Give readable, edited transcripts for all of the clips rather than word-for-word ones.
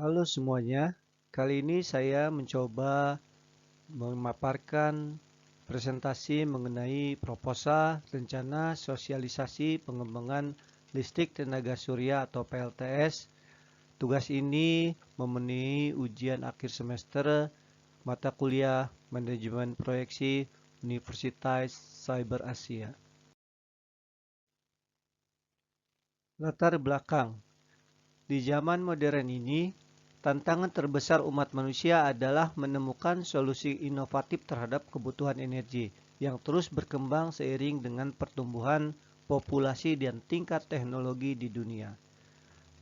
Halo semuanya, kali ini saya mencoba memaparkan presentasi mengenai proposal rencana sosialisasi pengembangan listrik tenaga surya atau PLTS. Tugas ini memenuhi ujian akhir semester mata kuliah Manajemen Proyeksi Universitas Cyber Asia. Latar belakang. Di zaman modern ini, tantangan terbesar umat manusia adalah menemukan solusi inovatif terhadap kebutuhan energi yang terus berkembang seiring dengan pertumbuhan populasi dan tingkat teknologi di dunia.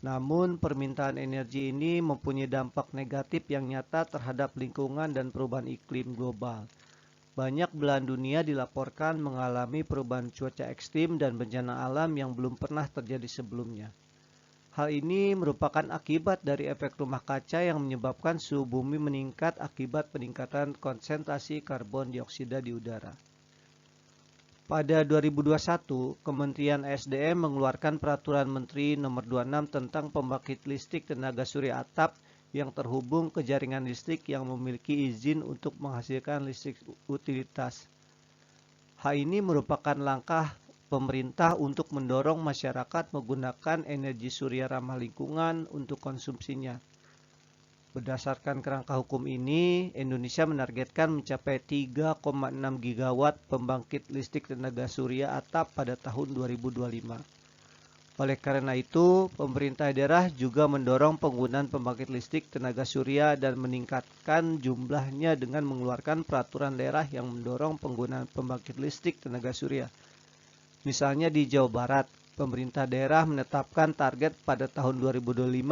Namun, permintaan energi ini mempunyai dampak negatif yang nyata terhadap lingkungan dan perubahan iklim global. Banyak belahan dunia dilaporkan mengalami perubahan cuaca ekstrim dan bencana alam yang belum pernah terjadi sebelumnya. Hal ini merupakan akibat dari efek rumah kaca yang menyebabkan suhu bumi meningkat akibat peningkatan konsentrasi karbon dioksida di udara. Pada 2021, Kementerian SDM mengeluarkan Peraturan Menteri Nomor 26 tentang pembangkit listrik tenaga surya atap yang terhubung ke jaringan listrik yang memiliki izin untuk menghasilkan listrik utilitas. Hal ini merupakan langkah pemerintah untuk mendorong masyarakat menggunakan energi surya ramah lingkungan untuk konsumsinya. Berdasarkan kerangka hukum ini, Indonesia menargetkan mencapai 3,6 gigawatt pembangkit listrik tenaga surya atap pada tahun 2025. Oleh karena itu, pemerintah daerah juga mendorong penggunaan pembangkit listrik tenaga surya dan meningkatkan jumlahnya dengan mengeluarkan peraturan daerah yang mendorong penggunaan pembangkit listrik tenaga surya. Misalnya di Jawa Barat, pemerintah daerah menetapkan target pada tahun 2025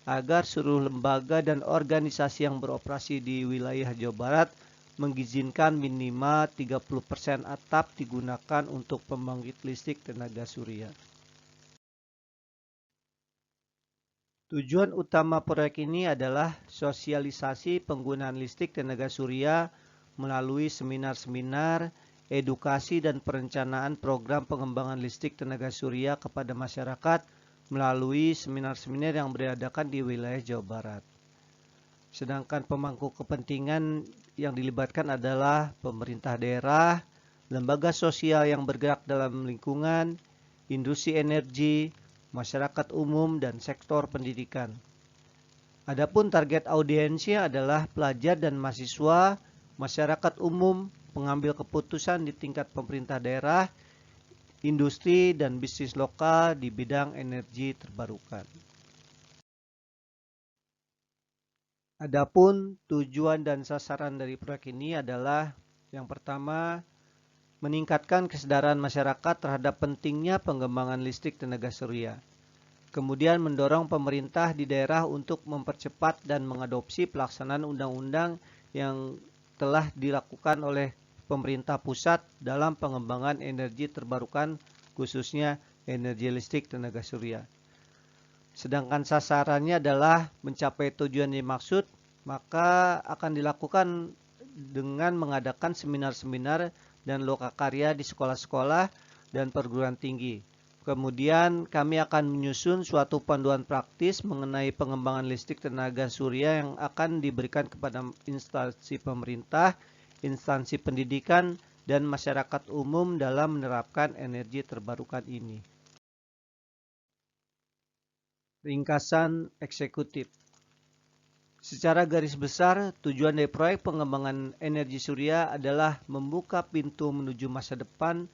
agar seluruh lembaga dan organisasi yang beroperasi di wilayah Jawa Barat mengizinkan minimal 30% atap digunakan untuk pembangkit listrik tenaga surya. Tujuan utama proyek ini adalah sosialisasi penggunaan listrik tenaga surya melalui seminar-seminar, edukasi dan perencanaan program pengembangan listrik tenaga surya kepada masyarakat melalui seminar-seminar yang diadakan di wilayah Jawa Barat. Sedangkan pemangku kepentingan yang dilibatkan adalah pemerintah daerah, lembaga sosial yang bergerak dalam lingkungan, industri energi, masyarakat umum, dan sektor pendidikan. Adapun target audiensnya adalah pelajar dan mahasiswa, masyarakat umum, pengambil keputusan di tingkat pemerintah daerah, industri, dan bisnis lokal di bidang energi terbarukan. Adapun tujuan dan sasaran dari proyek ini adalah yang pertama, meningkatkan kesadaran masyarakat terhadap pentingnya pengembangan listrik tenaga surya. Kemudian mendorong pemerintah di daerah untuk mempercepat dan mengadopsi pelaksanaan undang-undang yang telah dilakukan oleh pemerintah pusat dalam pengembangan energi terbarukan, khususnya energi listrik tenaga surya. Sedangkan sasarannya adalah mencapai tujuan yang dimaksud, maka akan dilakukan dengan mengadakan seminar-seminar dan lokakarya di sekolah-sekolah dan perguruan tinggi. Kemudian kami akan menyusun suatu panduan praktis mengenai pengembangan listrik tenaga surya yang akan diberikan kepada instansi pemerintah, instansi pendidikan, dan masyarakat umum dalam menerapkan energi terbarukan ini. Ringkasan eksekutif. Secara garis besar, tujuan dari proyek pengembangan energi surya adalah membuka pintu menuju masa depan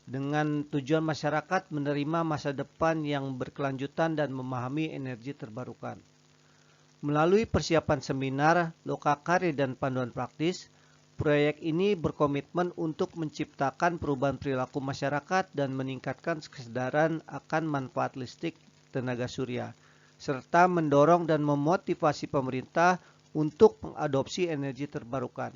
dengan tujuan masyarakat menerima masa depan yang berkelanjutan dan memahami energi terbarukan. Melalui persiapan seminar, lokakarya, dan panduan praktis, proyek ini berkomitmen untuk menciptakan perubahan perilaku masyarakat dan meningkatkan kesadaran akan manfaat listrik tenaga surya, serta mendorong dan memotivasi pemerintah untuk mengadopsi energi terbarukan.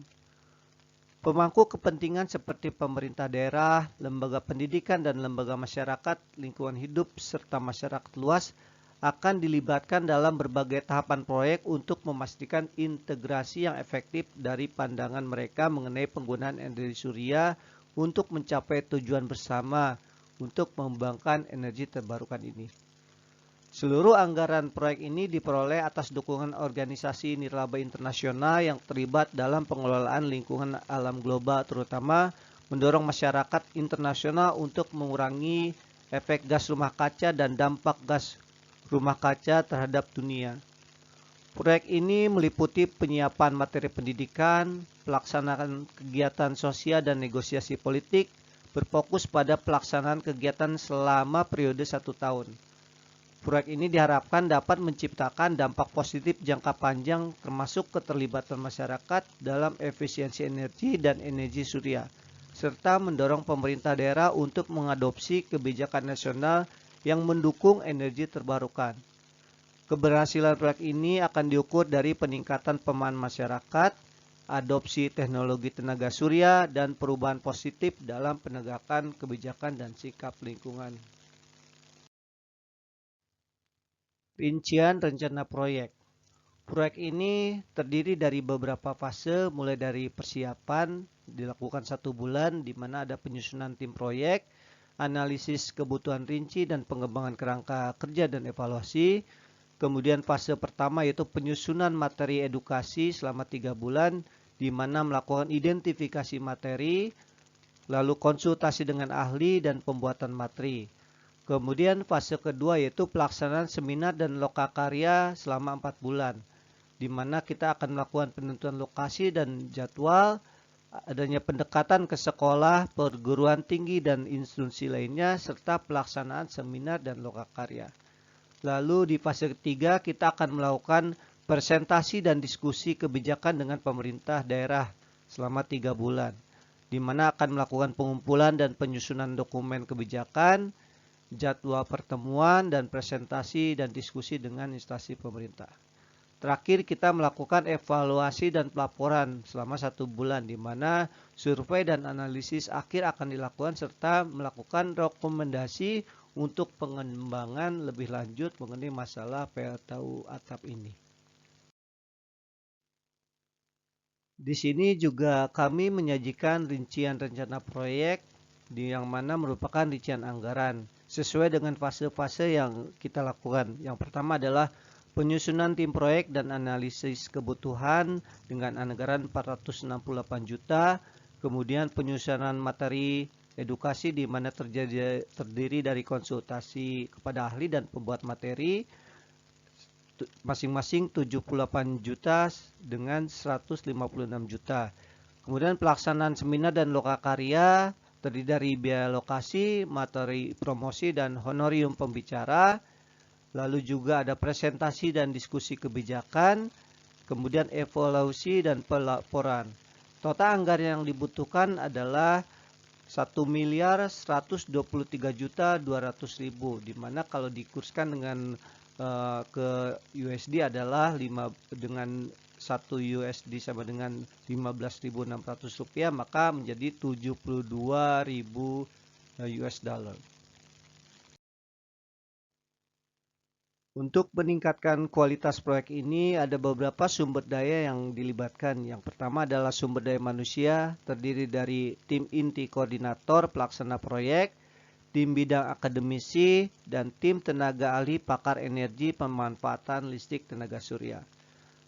Pemangku kepentingan seperti pemerintah daerah, lembaga pendidikan, dan lembaga masyarakat lingkungan hidup, serta masyarakat luas akan dilibatkan dalam berbagai tahapan proyek untuk memastikan integrasi yang efektif dari pandangan mereka mengenai penggunaan energi surya untuk mencapai tujuan bersama untuk mengembangkan energi terbarukan ini. Seluruh anggaran proyek ini diperoleh atas dukungan organisasi nirlaba internasional yang terlibat dalam pengelolaan lingkungan alam global, terutama mendorong masyarakat internasional untuk mengurangi efek gas rumah kaca dan dampak gas rumah kaca terhadap dunia. Proyek ini meliputi penyiapan materi pendidikan, pelaksanaan kegiatan sosial dan negosiasi politik, berfokus pada pelaksanaan kegiatan selama periode 1 tahun. Proyek ini diharapkan dapat menciptakan dampak positif jangka panjang termasuk keterlibatan masyarakat dalam efisiensi energi dan energi surya, serta mendorong pemerintah daerah untuk mengadopsi kebijakan nasional yang mendukung energi terbarukan. Keberhasilan proyek ini akan diukur dari peningkatan pemahaman masyarakat, adopsi teknologi tenaga surya, dan perubahan positif dalam penegakan kebijakan dan sikap lingkungan. Rincian rencana proyek. Proyek ini terdiri dari beberapa fase, mulai dari persiapan dilakukan 1 bulan, di mana ada penyusunan tim proyek, analisis kebutuhan rinci dan pengembangan kerangka kerja dan evaluasi. Kemudian fase pertama yaitu penyusunan materi edukasi selama 3 bulan, di mana melakukan identifikasi materi, lalu konsultasi dengan ahli dan pembuatan materi. Kemudian fase kedua yaitu pelaksanaan seminar dan lokakarya selama 4 bulan, di mana kita akan melakukan penentuan lokasi dan jadwal, adanya pendekatan ke sekolah, perguruan tinggi dan institusi lainnya, serta pelaksanaan seminar dan lokakarya. Lalu di fase ketiga kita akan melakukan presentasi dan diskusi kebijakan dengan pemerintah daerah selama 3 bulan, di mana akan melakukan pengumpulan dan penyusunan dokumen kebijakan, jadwal pertemuan dan presentasi dan diskusi dengan instansi pemerintah. Terakhir kita melakukan evaluasi dan pelaporan selama 1 bulan, di mana survei dan analisis akhir akan dilakukan serta melakukan rekomendasi untuk pengembangan lebih lanjut mengenai masalah PLTU atap ini. Di sini juga kami menyajikan rincian rencana proyek yang mana merupakan rincian anggaran sesuai dengan fase-fase yang kita lakukan. Yang pertama adalah penyusunan tim proyek dan analisis kebutuhan dengan anggaran 468 juta, kemudian penyusunan materi edukasi di mana terdiri dari konsultasi kepada ahli dan pembuat materi masing-masing 78 juta dengan 156 juta. Kemudian pelaksanaan seminar dan lokakarya terdiri dari biaya lokasi, materi promosi, dan honorium pembicara. Lalu juga ada presentasi dan diskusi kebijakan, kemudian evaluasi dan pelaporan. Total anggaran yang dibutuhkan adalah 1.123.200.000, di mana kalau dikurskan dengan ke USD adalah dengan 1 USD sama dengan 15.600 rupiah, maka menjadi 72.000 US dollar. Untuk meningkatkan kualitas proyek ini ada beberapa sumber daya yang dilibatkan. Yang pertama adalah sumber daya manusia, terdiri dari tim inti koordinator pelaksana proyek, tim bidang akademisi, dan tim tenaga ahli pakar energi pemanfaatan listrik tenaga surya.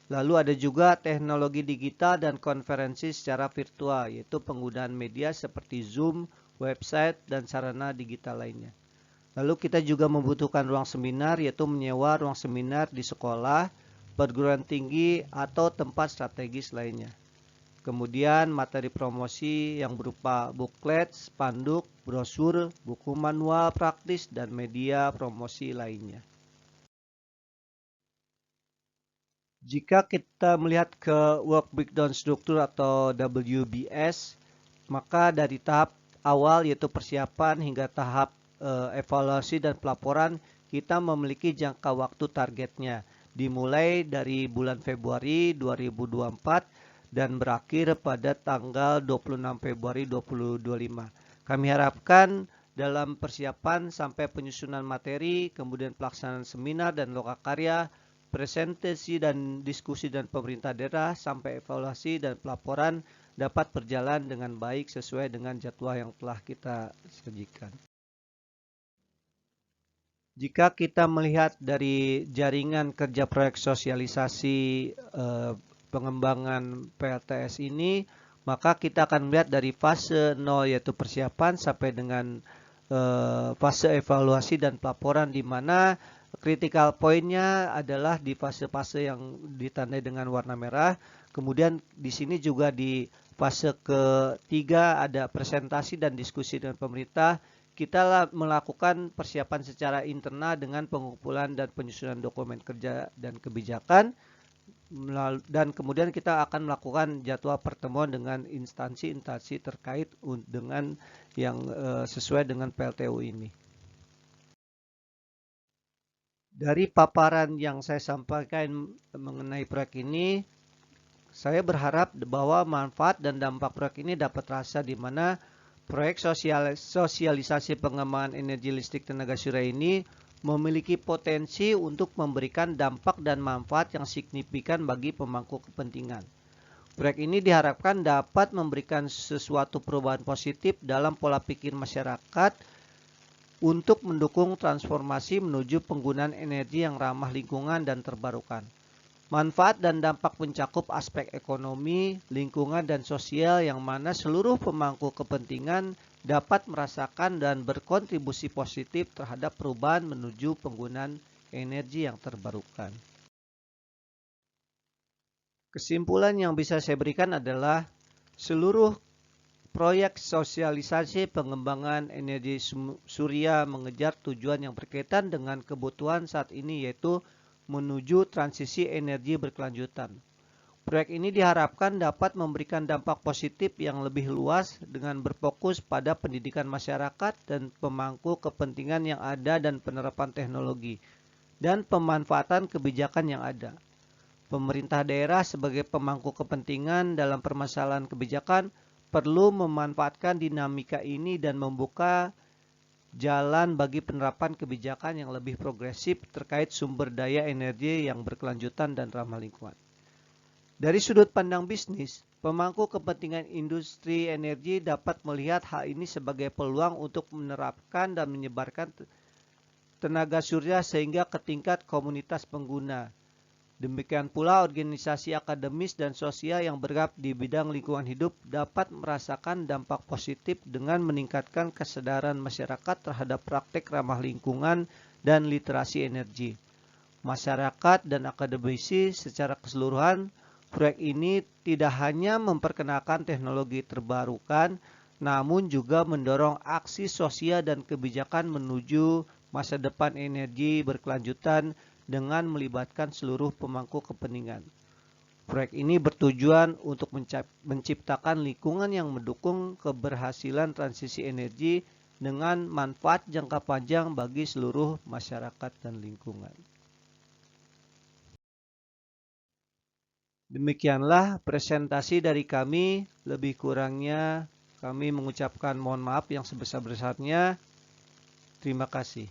Lalu ada juga teknologi digital dan konferensi secara virtual, yaitu penggunaan media seperti Zoom, website, dan sarana digital lainnya. Lalu kita juga membutuhkan ruang seminar, yaitu menyewa ruang seminar di sekolah, perguruan tinggi, atau tempat strategis lainnya. Kemudian materi promosi yang berupa buklet, spanduk, brosur, buku manual praktis, dan media promosi lainnya. Jika kita melihat ke Work Breakdown Struktur atau WBS, maka dari tahap awal yaitu persiapan hingga tahap evaluasi dan pelaporan, kita memiliki jangka waktu targetnya, dimulai dari bulan Februari 2024 dan berakhir pada tanggal 26 Februari 2025. Kami harapkan dalam persiapan sampai penyusunan materi, kemudian pelaksanaan seminar dan lokakarya, presentasi dan diskusi dan pemerintah daerah, sampai evaluasi dan pelaporan dapat berjalan dengan baik sesuai dengan jadwal yang telah kita sajikan. Jika kita melihat dari jaringan kerja proyek sosialisasi pengembangan PLTS ini, maka kita akan melihat dari fase 0 yaitu persiapan sampai dengan fase evaluasi dan pelaporan, di mana critical point-nya adalah di fase-fase yang ditandai dengan warna merah. Kemudian di sini juga di fase ketiga ada presentasi dan diskusi dengan pemerintah. Kita melakukan persiapan secara internal dengan pengumpulan dan penyusunan dokumen kerja dan kebijakan, dan kemudian kita akan melakukan jadwal pertemuan dengan instansi-instansi terkait dengan yang sesuai dengan PLTU ini. Dari paparan yang saya sampaikan mengenai proyek ini, saya berharap bahwa manfaat dan dampak proyek ini dapat terasa, di mana proyek sosialisasi pengembangan energi listrik tenaga surya ini memiliki potensi untuk memberikan dampak dan manfaat yang signifikan bagi pemangku kepentingan. Proyek ini diharapkan dapat memberikan sesuatu perubahan positif dalam pola pikir masyarakat untuk mendukung transformasi menuju penggunaan energi yang ramah lingkungan dan terbarukan. Manfaat dan dampak mencakup aspek ekonomi, lingkungan, dan sosial, yang mana seluruh pemangku kepentingan dapat merasakan dan berkontribusi positif terhadap perubahan menuju penggunaan energi yang terbarukan. Kesimpulan yang bisa saya berikan adalah seluruh proyek sosialisasi pengembangan energi surya mengejar tujuan yang berkaitan dengan kebutuhan saat ini, yaitu menuju transisi energi berkelanjutan. Proyek ini diharapkan dapat memberikan dampak positif yang lebih luas dengan berfokus pada pendidikan masyarakat dan pemangku kepentingan yang ada dan penerapan teknologi dan pemanfaatan kebijakan yang ada. Pemerintah daerah sebagai pemangku kepentingan dalam permasalahan kebijakan perlu memanfaatkan dinamika ini dan membuka jalan bagi penerapan kebijakan yang lebih progresif terkait sumber daya energi yang berkelanjutan dan ramah lingkungan. Dari sudut pandang bisnis, pemangku kepentingan industri energi dapat melihat hal ini sebagai peluang untuk menerapkan dan menyebarkan tenaga surya sehingga ke tingkat komunitas pengguna. Demikian pula organisasi akademis dan sosial yang bergerak di bidang lingkungan hidup dapat merasakan dampak positif dengan meningkatkan kesadaran masyarakat terhadap praktek ramah lingkungan dan literasi energi. Masyarakat dan akademisi secara keseluruhan, proyek ini tidak hanya memperkenalkan teknologi terbarukan, namun juga mendorong aksi sosial dan kebijakan menuju masa depan energi berkelanjutan dengan melibatkan seluruh pemangku kepentingan. Proyek ini bertujuan untuk menciptakan lingkungan yang mendukung keberhasilan transisi energi dengan manfaat jangka panjang bagi seluruh masyarakat dan lingkungan. Demikianlah presentasi dari kami. Lebih kurangnya kami mengucapkan mohon maaf yang sebesar-besarnya. Terima kasih.